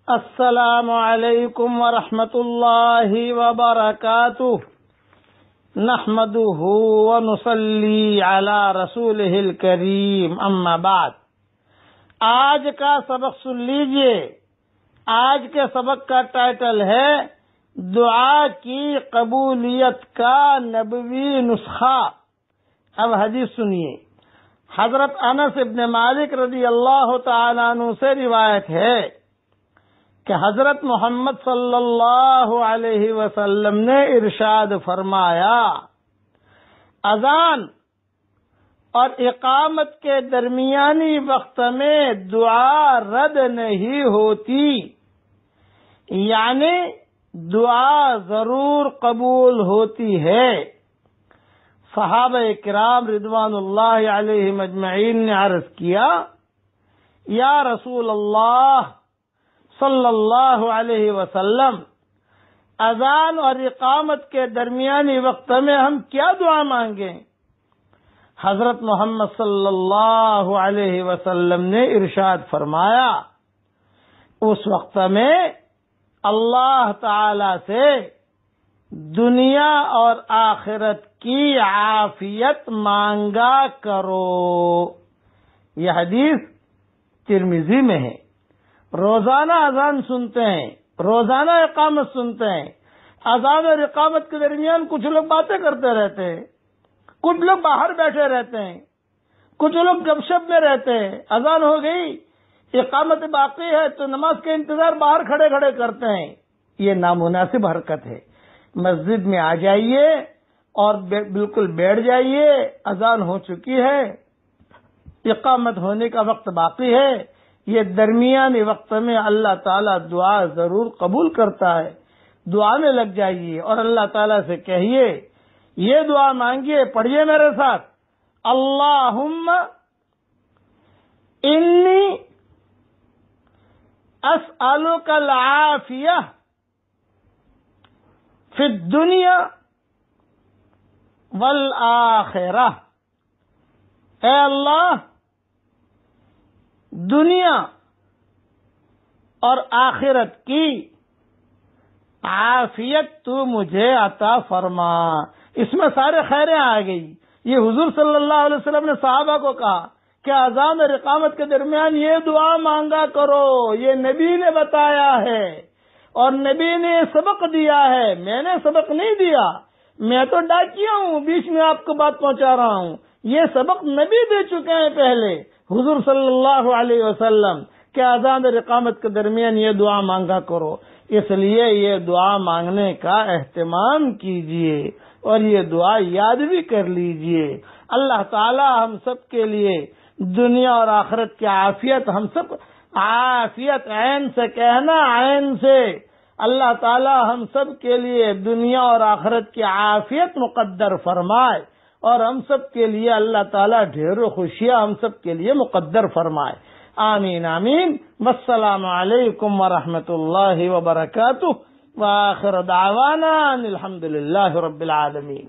السلام علیکم ورحمۃ اللہ وبرکاتہ نحمده ونصلی علی رسولہ الکریم اما بعد۔ آج کا سبق سن لیجئے۔ آج کے سبق کا ٹائٹل ہے دعا کی قبولیت کا نبوی نسخہ۔ اب حدیث سنیے۔ حضرت انس ابن مالک رضی اللہ تعالیٰ عنہ سے روایت ہے کہ حضرت محمد صلی اللہ علیہ وسلم نے ارشاد فرمایا، اذان اور اقامت کے درمیانی وقت میں دعا رد نہیں ہوتی، یعنی دعا ضرور قبول ہوتی ہے۔ صحابہ کرام رضوان اللہ علیہم اجمعین نے عرض کیا، یا رسول اللہ صلی اللہ علیہ وسلم، اذان اور اقامت کے درمیانی وقت میں ہم کیا دعا مانگیں؟ حضرت محمد صلی اللہ علیہ وسلم نے ارشاد فرمایا، اس وقت میں اللہ تعالی سے دنیا اور آخرت کی عافیت مانگا کرو۔ یہ حدیث ترمذی میں ہے۔ روزانہ اذان سنتے ہیں، روزانہ اقامت سنتے ہیں۔ اذان اور اقامت کے درمیان کچھ لوگ باتیں کرتے رہتے ہیں، کچھ لوگ باہر بیٹھے رہتے ہیں، کچھ لوگ گپ شپ میں رہتے ہیں۔ اذان ہو گئی، اقامت باقی ہے تو نماز کا انتظار باہر کھڑے کھڑے کرتے ہیں۔ یہ نامناسب حرکت ہے۔ مسجد میں آ جائیے اور بالکل بیٹھ جائیے۔ اذان ہو چکی ہے، اقامت ہونے کا وقت باقی ہے۔ یہ درمیانی وقت میں اللہ تعالیٰ دعا ضرور قبول کرتا ہے۔ دعا میں لگ جائیے اور اللہ تعالیٰ سے کہیے، یہ دعا مانگیے، پڑھیے میرے ساتھ، اللہم انی اسألک العافیہ فی الدنیا والآخرہ۔ اے اللہ، دنیا اور آخرت کی عافیت تو مجھے عطا فرما۔ اس میں سارے خیریں آ گئی۔ یہ حضور صلی اللہ علیہ وسلم نے صحابہ کو کہا کہ اذان اور اقامت کے درمیان یہ دعا مانگا کرو۔ یہ نبی نے بتایا ہے اور نبی نے سبق دیا ہے، میں نے سبق نہیں دیا، میں تو ڈاکیا ہوں، بیچ میں آپ کو بات پہنچا رہا ہوں۔ یہ سبق نبی دے چکے ہیں پہلے، حضور صلی اللہ علیہ وسلم، کہ اذان اور اقامت کے درمیان یہ دعا مانگا کرو۔ اس لیے یہ دعا مانگنے کا اہتمام کیجئے اور یہ دعا یاد بھی کر لیجئے۔ اللہ تعالی ہم سب کے لیے دنیا اور آخرت کی عافیت، ہم سب عافیت عین سے کہنا، عین سے، اللہ تعالی ہم سب کے لیے دنیا اور آخرت کی عافیت مقدر فرمائے اور ہم سب کے لیے اللہ تعالیٰ ڈھیروں خوشیاں ہم سب کے لیے مقدر فرمائے۔ آمین آمین۔ والسلام علیکم ورحمۃ اللہ وبرکاتہ، وآخر دعوانا ان الحمد للہ رب العالمین۔